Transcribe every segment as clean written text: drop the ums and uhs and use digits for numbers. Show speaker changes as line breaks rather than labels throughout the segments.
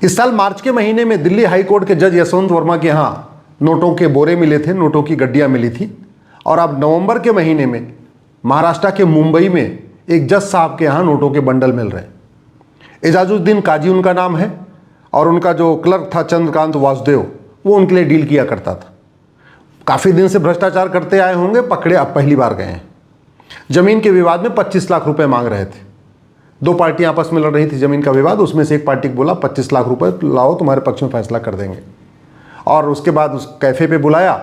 इस साल मार्च के महीने में दिल्ली हाई कोर्ट के जज यशवंत वर्मा के यहाँ नोटों के बोरे मिले थे, नोटों की गड्डियाँ मिली थी। और अब नवंबर के महीने में महाराष्ट्र के मुंबई में एक जज साहब के यहाँ नोटों के बंडल मिल रहे हैं। एजाजुद्दीन काजी उनका नाम है और उनका जो क्लर्क था चंद्रकांत वासुदेव, वो उनके लिए डील किया करता था। काफ़ी दिन से भ्रष्टाचार करते आए होंगे, पकड़े अब पहली बार गए हैं। ज़मीन के विवाद में 25 लाख रुपए मांग रहे थे। दो पार्टियां आपस में लड़ रही थी ज़मीन का विवाद, उसमें से एक पार्टी को बोला 25 लाख रुपए लाओ, तुम्हारे पक्ष में फैसला कर देंगे। और उसके बाद उस कैफ़े पे बुलाया,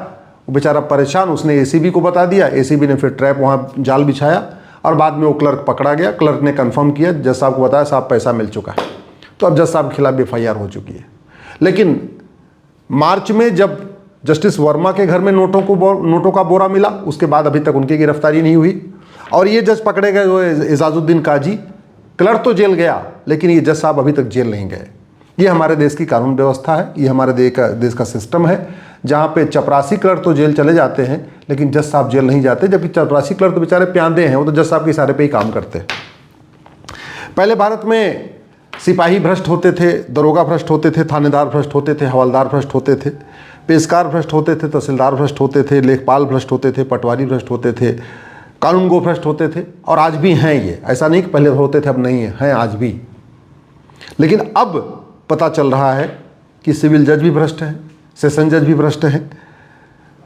वो बेचारा परेशान, उसने एसीबी को बता दिया, एसीबी ने फिर ट्रैप वहाँ जाल बिछाया और बाद में वो क्लर्क पकड़ा गया। क्लर्क ने कंफर्म किया, जज साहब को बताया साहब पैसा मिल चुका है। तो अब जज साहब के खिलाफ FIR हो चुकी है। लेकिन मार्च में जब जस्टिस वर्मा के घर में नोटों का बोरा मिला, उसके बाद अभी तक उनकी गिरफ्तारी नहीं हुई। और ये जज पकड़े गए जो एजाजुद्दीन काजी, क्लर्क तो जेल गया लेकिन ये जज साहब अभी तक जेल नहीं गए। ये हमारे देश की कानून व्यवस्था है, ये हमारे देश का सिस्टम है, जहाँ पे चपरासी क्लर्क तो जेल चले जाते हैं लेकिन जज साहब जेल नहीं जाते। जबकि चपरासी क्लर्क तो बेचारे प्यादे हैं, वो तो जज साहब के इशारे पे ही काम करते हैं। पहले भारत में सिपाही भ्रष्ट होते थे, दरोगा भ्रष्ट होते थे, थानेदार भ्रष्ट होते थे, हवलदार भ्रष्ट होते थे, पेशकार भ्रष्ट होते थे, तहसीलदार भ्रष्ट होते थे, लेखपाल भ्रष्ट होते थे, पटवारी भ्रष्ट होते थे, कानूनगो भ्रष्ट होते थे। और आज भी हैं ये, ऐसा नहीं कि पहले होते थे अब नहीं हैं आज भी। लेकिन अब पता चल रहा है कि सिविल जज भी भ्रष्ट हैं, सेशन जज भी भ्रष्ट हैं,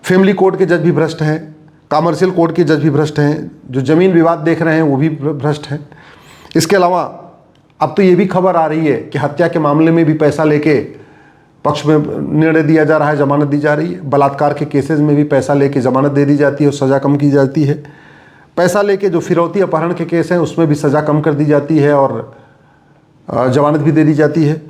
फैमिली कोर्ट के जज भी भ्रष्ट हैं, कमर्शियल कोर्ट के जज भी भ्रष्ट हैं, जो ज़मीन विवाद देख रहे हैं वो भी भ्रष्ट हैं। इसके अलावा अब तो ये भी खबर आ रही है कि हत्या के मामले में भी पैसा लेके पक्ष में निर्णय दिया जा रहा है, जमानत दी जा रही है। बलात्कार के केसेस में भी पैसा लेके जमानत दे दी जाती है और सज़ा कम की जाती है। पैसा लेके जो फिरौती अपहरण के केस हैं उसमें भी सज़ा कम कर दी जाती है और जमानत भी दे दी जाती है।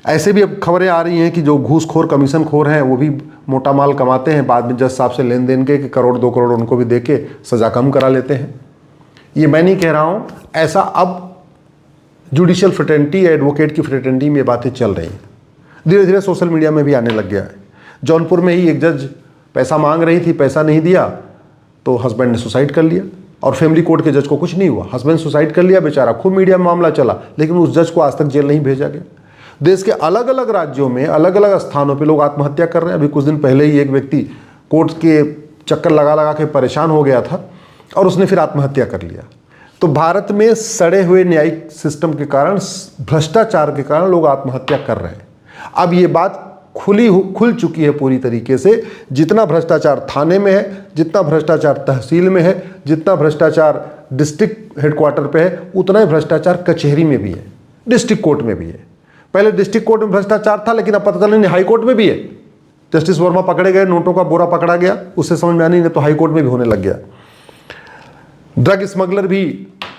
ऐसे भी अब खबरें आ रही हैं कि जो घूसखोर कमीशन खोर हैं वो भी मोटा माल कमाते हैं, बाद में जज साहब से लेन देन के कि करोड़ 2 करोड़ उनको भी दे के सज़ा कम करा लेते हैं। ये मैं नहीं कह रहा हूँ, ऐसा अब जुडिशियल फ्रेटर्निटी, एडवोकेट की फ्रेटर्निटी में बातें चल रही हैं। धीरे धीरे सोशल मीडिया में भी आने लग गया है। जौनपुर में ही एक जज पैसा मांग रही थी, पैसा नहीं दिया तो हस्बैंड ने सुसाइड कर लिया और फैमिली कोर्ट के जज को कुछ नहीं हुआ, हस्बैंड सुसाइड कर लिया बेचारा, खूब मीडिया में मामला चला, लेकिन उस जज को आज तक जेल नहीं भेजा गया। देश के अलग अलग राज्यों में अलग अलग स्थानों पे लोग आत्महत्या कर रहे हैं। अभी कुछ दिन पहले ही एक व्यक्ति कोर्ट के चक्कर लगा लगा के परेशान हो गया था और उसने फिर आत्महत्या कर लिया। तो भारत में सड़े हुए न्यायिक सिस्टम के कारण, भ्रष्टाचार के कारण लोग आत्महत्या कर रहे हैं। अब ये बात खुल चुकी है पूरी तरीके से। जितना भ्रष्टाचार थाने में है, जितना भ्रष्टाचार तहसील में है, जितना भ्रष्टाचार डिस्ट्रिक्ट हेडक्वार्टर पे है, उतना ही भ्रष्टाचार कचहरी में भी है, डिस्ट्रिक्ट कोर्ट में भी है। पहले डिस्ट्रिक्ट कोर्ट में भ्रष्टाचार था लेकिन अब पता चला नहीं हाई कोर्ट में भी है। जस्टिस वर्मा पकड़े गए, नोटों का बोरा पकड़ा गया, उससे समझ में आनी नहीं तो हाई कोर्ट में भी होने लग गया। ड्रग स्मगलर भी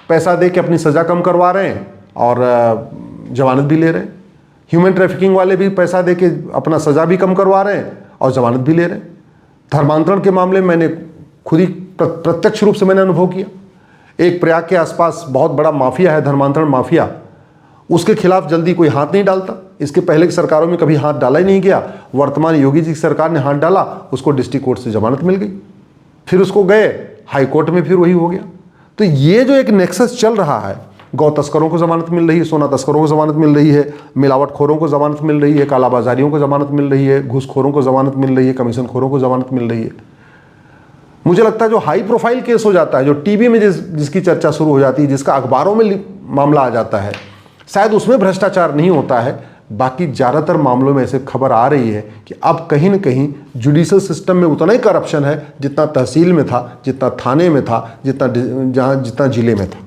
पैसा दे के अपनी सज़ा कम करवा रहे हैं और जमानत भी ले रहे हैं। ह्यूमन ट्रैफिकिंग वाले भी पैसा दे के अपना सज़ा भी कम करवा रहे हैं और जमानत भी ले रहे हैं। धर्मांतरण के मामले में मैंने खुद ही प्रत्यक्ष रूप से मैंने अनुभव किया। एक प्रयाग के आसपास बहुत बड़ा माफिया है, धर्मांतरण माफिया, उसके खिलाफ जल्दी कोई हाथ नहीं डालता। इसके पहले की सरकारों में कभी हाथ डाला ही नहीं गया। वर्तमान योगी जी की सरकार ने हाथ डाला, उसको डिस्ट्रिक्ट कोर्ट से जमानत मिल गई, फिर उसको गए हाई कोर्ट में, फिर वही हो गया। तो ये जो एक नेक्सस चल रहा है, गौ तस्करों को जमानत मिल रही है, सोना तस्करों को जमानत मिल रही है, मिलावटखोरों को जमानत मिल रही है, कालाबाजारियों को जमानत मिल रही है, घूसखोरों को जमानत मिल रही है, कमीशन खोरों को जमानत मिल रही है। मुझे लगता है जो हाई प्रोफाइल केस हो जाता है, जो टीवी में जिसकी चर्चा शुरू हो जाती है, जिसका अखबारों में मामला आ जाता है, शायद उसमें भ्रष्टाचार नहीं होता है। बाकी ज़्यादातर मामलों में ऐसे खबर आ रही है कि अब कहीं न कहीं जुडिशल सिस्टम में उतना ही करप्शन है जितना तहसील में था, जितना थाने में था, जितना जिले में था।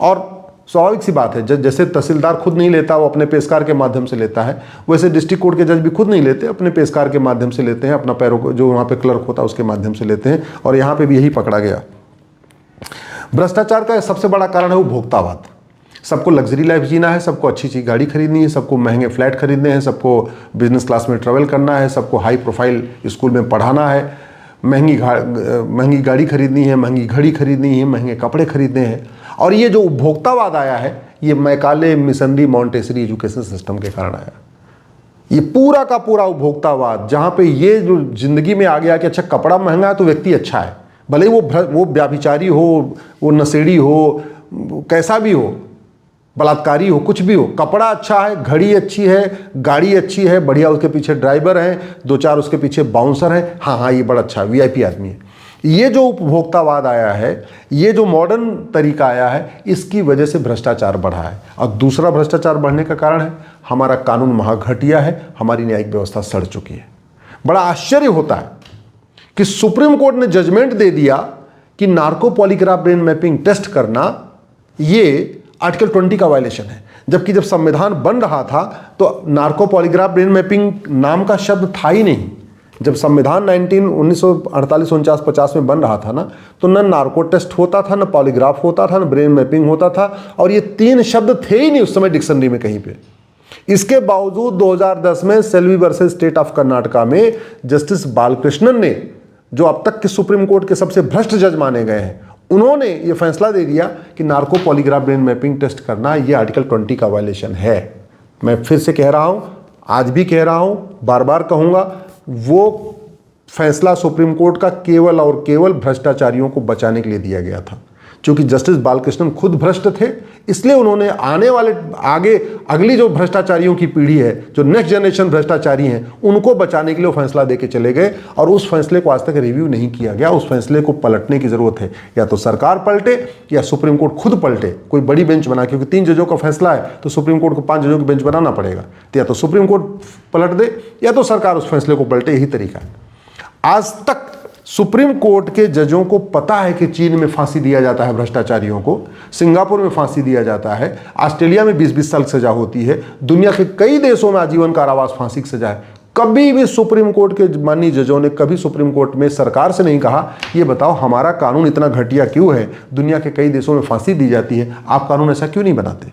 और स्वाभाविक सी बात है, जैसे तहसीलदार खुद नहीं लेता, वो अपने पेशकार के माध्यम से लेता है, वैसे डिस्ट्रिक्ट कोर्ट के जज भी खुद नहीं लेते, अपने पेशकार के माध्यम से लेते हैं, अपना पैरों को जो वहाँ पे क्लर्क होता है उसके माध्यम से लेते हैं। और यहाँ पे भी यही पकड़ा गया। भ्रष्टाचार का सबसे बड़ा कारण है उपभोक्तावाद। सबको लग्जरी लाइफ जीना है, सबको अच्छी अच्छी गाड़ी खरीदनी है, सबको महंगे फ्लैट खरीदने हैं, सबको बिजनेस क्लास में ट्रैवल करना है, सबको हाई प्रोफाइल स्कूल में पढ़ाना है, महंगी गाड़ी खरीदनी है, महंगी घड़ी खरीदनी है, महंगे कपड़े खरीदने हैं। और ये जो उपभोक्तावाद आया है, ये Macaulay missionary Montessori education system के कारण आया। ये पूरा का पूरा उपभोक्तावाद, जहाँ पे ये जो जिंदगी में आ गया कि अच्छा कपड़ा महंगा है तो व्यक्ति अच्छा है, भले ही वो व्याभिचारी हो, वो नशेड़ी हो, कैसा भी हो, बलात्कारी हो, कुछ भी हो, कपड़ा अच्छा है, घड़ी अच्छी है, गाड़ी अच्छी है, बढ़िया उसके पीछे ड्राइवर हैं, 2-4 उसके पीछे बाउंसर हैं, हाँ हाँ ये बड़ा अच्छा वीआईपी आदमी है। ये जो उपभोक्तावाद आया है, ये जो मॉडर्न तरीका आया है, इसकी वजह से भ्रष्टाचार बढ़ा है। और दूसरा भ्रष्टाचार बढ़ने का कारण है हमारा कानून महाघटिया है, हमारी न्यायिक व्यवस्था सड़ चुकी है। बड़ा आश्चर्य होता है कि सुप्रीम कोर्ट ने जजमेंट दे दिया कि narco polygraph brain mapping test करना ये आर्टिकल 20 का वायलेशन है, जबकि जब संविधान बन रहा था तो नार्को पॉलीग्राफ ब्रेन मैपिंग नाम का शब्द था ही नहीं। जब संविधान 1948, 49, 50 में बन रहा था ना, तो न नार्को टेस्ट होता था, न पॉलीग्राफ होता था, न ब्रेन मैपिंग होता था, और ये 3 शब्द थे ही नहीं उस समय डिक्शनरी में कहीं पे। इसके बावजूद 2010 में Selvi versus state of Karnataka में जस्टिस बालकृष्णन ने, जो अब तक के सुप्रीम कोर्ट के सबसे भ्रष्ट जज माने गए हैं, उन्होंने ये फैसला दे दिया कि narco polygraph brain mapping test करना ये आर्टिकल 20 का वायलेशन है। मैं फिर से कह रहा हूं, आज भी कह रहा हूं, बार बार कहूंगा, वो फैसला सुप्रीम कोर्ट का केवल और केवल भ्रष्टाचारियों को बचाने के लिए दिया गया था। क्योंकि जस्टिस बालकृष्णन खुद भ्रष्ट थे, इसलिए उन्होंने आने वाले अगली जो भ्रष्टाचारियों की पीढ़ी है, जो नेक्स्ट जनरेशन भ्रष्टाचारी हैं, उनको बचाने के लिए वो फैसला देके चले गए। और उस फैसले को आज तक रिव्यू नहीं किया गया। उस फैसले को पलटने की जरूरत है, या तो सरकार पलटे या सुप्रीम कोर्ट खुद पलटे, कोई बड़ी बेंच बना, क्योंकि 3 जजों का फैसला है तो सुप्रीम कोर्ट को 5 जजों की बेंच बनाना पड़ेगा। तो या तो सुप्रीम कोर्ट पलट दे या तो सरकार उस फैसले को पलटे, यही तरीका है। आज तक सुप्रीम कोर्ट के जजों को पता है कि चीन में फांसी दिया जाता है भ्रष्टाचारियों को, सिंगापुर में फांसी दिया जाता है, ऑस्ट्रेलिया में 20-20 साल की सजा होती है, दुनिया के कई देशों में आजीवन कारावास फांसी की सजा है। कभी भी सुप्रीम कोर्ट के माननीय जजों ने कभी सुप्रीम कोर्ट में सरकार से नहीं कहा, ये बताओ हमारा कानून इतना घटिया क्यों है, दुनिया के कई देशों में फांसी दी जाती है, आप कानून ऐसा क्यों नहीं बनाते।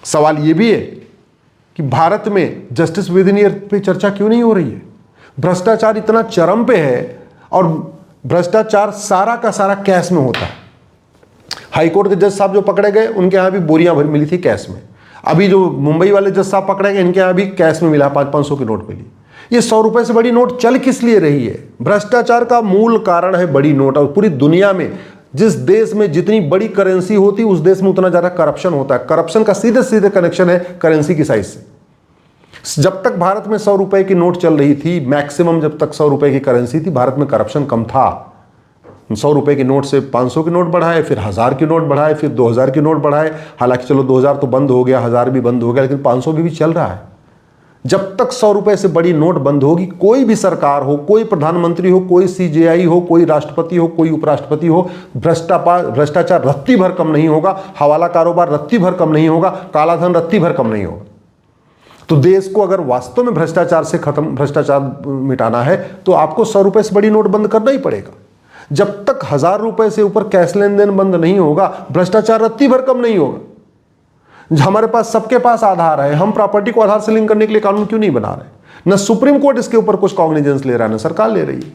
सवाल ये भी है कि भारत में जस्टिस विद इन ईयर पे चर्चा क्यों नहीं हो रही है। भ्रष्टाचार इतना चरम पे है, और भ्रष्टाचार सारा का सारा कैश में होता है। हाईकोर्ट के जज साहब जो पकड़े गए, उनके यहां भी बोरियां भर मिली थी कैश में। अभी जो मुंबई वाले जज साहब पकड़े गए, इनके यहां भी कैश में मिला, 500-500 की नोट मिली। ये 100 रुपए से बड़ी नोट चल किस लिए रही है। भ्रष्टाचार का मूल कारण है बड़ी नोट। और पूरी दुनिया में जिस देश में जितनी बड़ी करेंसी होती है, उस देश में उतना ज्यादा करप्शन होता है। करप्शन का सीधे सीधे कनेक्शन है करेंसी की साइज से। जब तक भारत में 100 रुपए की नोट चल रही थी, मैक्सिमम जब तक 100 रुपए की करेंसी थी, भारत में करप्शन कम था। 100 रुपए की नोट से 500 की नोट बढ़ाए, फिर 1000 की नोट बढ़ाए, फिर 2000 की नोट बढ़ाए। हालांकि चलो 2000 तो बंद हो गया, 1000 भी बंद हो गया, लेकिन 500 भी चल रहा है। जब तक 100 रुपए से बड़ी नोट बंद होगी, कोई भी सरकार हो, कोई प्रधानमंत्री हो, कोई सीजेआई हो, कोई राष्ट्रपति हो, कोई उपराष्ट्रपति हो, भ्रष्टाचार रत्ती भर कम नहीं होगा, हवाला कारोबार रत्ती भर कम नहीं होगा, कालाधन रत्ती भर कम नहीं होगा। तो देश को अगर वास्तव में भ्रष्टाचार मिटाना है, तो आपको 100 रुपए से बड़ी नोट बंद करना ही पड़ेगा। जब तक 1000 रुपए से ऊपर कैश लेन देन बंद नहीं होगा, भ्रष्टाचार रत्ती भर कम नहीं होगा। हमारे पास सबके पास आधार है, हम प्रॉपर्टी को आधार से लिंक करने के लिए कानून क्यों नहीं बना रहे। न सुप्रीम कोर्ट इसके ऊपर कुछ कॉग्निजेंस ले रहा है, न सरकार ले रही है।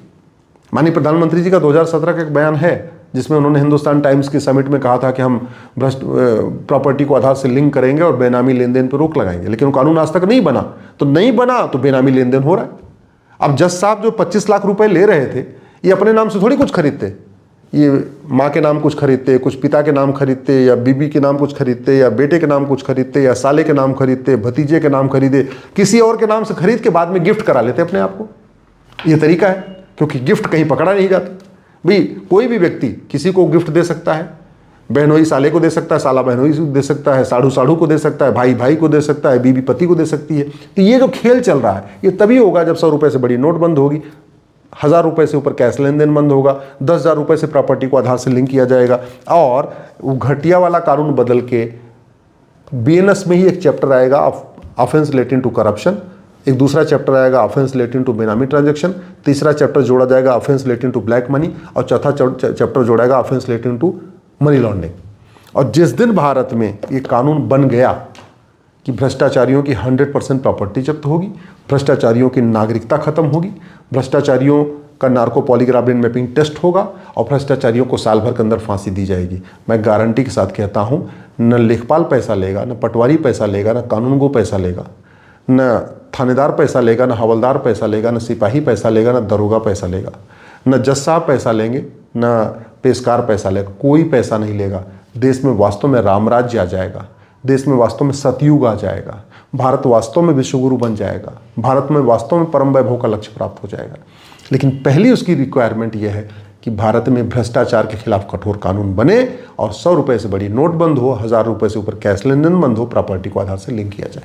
माननीय प्रधानमंत्री जी का 2017 का एक बयान है, जिसमें उन्होंने हिंदुस्तान टाइम्स के समिट में कहा था कि हम प्रॉपर्टी को आधार से लिंक करेंगे और बेनामी लेन देन पर रोक लगाएंगे, लेकिन वो कानून आज तक नहीं बना। तो नहीं बना तो बेनामी लेन देन हो रहा है। अब जज साहब जो 25 लाख रुपए ले रहे थे, ये अपने नाम से थोड़ी कुछ खरीदते। ये माँ के नाम कुछ खरीदते, कुछ पिता के नाम खरीदते, या बीबी के नाम कुछ खरीदते, या बेटे के नाम कुछ खरीदते, या साले के नाम खरीदते, भतीजे के नाम खरीदे, किसी और के नाम से खरीद के बाद में गिफ्ट करा लेते अपने आप को। ये तरीका है, क्योंकि गिफ्ट कहीं पकड़ा नहीं जाता। भाई कोई भी व्यक्ति किसी को गिफ्ट दे सकता है, बहनोई साले को दे सकता है, साला बहनोई को दे सकता है, साढ़ू साढ़ू को दे सकता है, भाई भाई को दे सकता है, बीबी पति को दे सकती है। तो ये जो खेल चल रहा है, ये तभी होगा जब 100 रुपए से बड़ी नोट बंद होगी, 1000 रुपए से ऊपर कैश लेन देन बंद होगा, 10,000 रुपए से प्रॉपर्टी को आधार से लिंक किया जाएगा। और वो घटिया वाला कानून बदल के बीएनएस में ही एक चैप्टर आएगा ऑफेंस रिलेटिंग टू करप्शन, एक दूसरा चैप्टर आएगा offence relating to benami transaction, तीसरा चैप्टर जोड़ा जाएगा offence relating to black money, और चौथा चैप्टर जोड़ाएगा offence relating to money laundering. और जिस दिन भारत में ये कानून बन गया कि भ्रष्टाचारियों की 100% प्रॉपर्टी जब्त होगी, भ्रष्टाचारियों की नागरिकता खत्म होगी, भ्रष्टाचारियों का narco polygraph brain mapping test होगा, और भ्रष्टाचारियों को साल भर के अंदर फांसी दी जाएगी। मैं गारंटी के साथ कहता हूँ, न लेखपाल पैसा लेगा, न पटवारी पैसा लेगा, न कानूनगो पैसा लेगा, न थानेदार पैसा लेगा, न हवलदार पैसा लेगा, न सिपाही पैसा लेगा, न दरोगा पैसा लेगा, न जज साहब पैसा लेंगे, न पेशकार पैसा लेगा, कोई पैसा नहीं लेगा। देश में वास्तव में रामराज्य आ जाएगा। देश में वास्तव में सतयुग आ जाएगा, भारत वास्तव में विश्वगुरु बन जाएगा, भारत में वास्तव में परम वैभव का लक्ष्य प्राप्त हो जाएगा। लेकिन पहली उसकी रिक्वायरमेंट यह है कि भारत में भ्रष्टाचार के खिलाफ कठोर कानून बने और 100 रुपये से बड़ी नोट बंद हो, 1000 रुपये से ऊपर कैश लेन देन बंद हो, प्रॉपर्टी को आधार से लिंक किया जाए।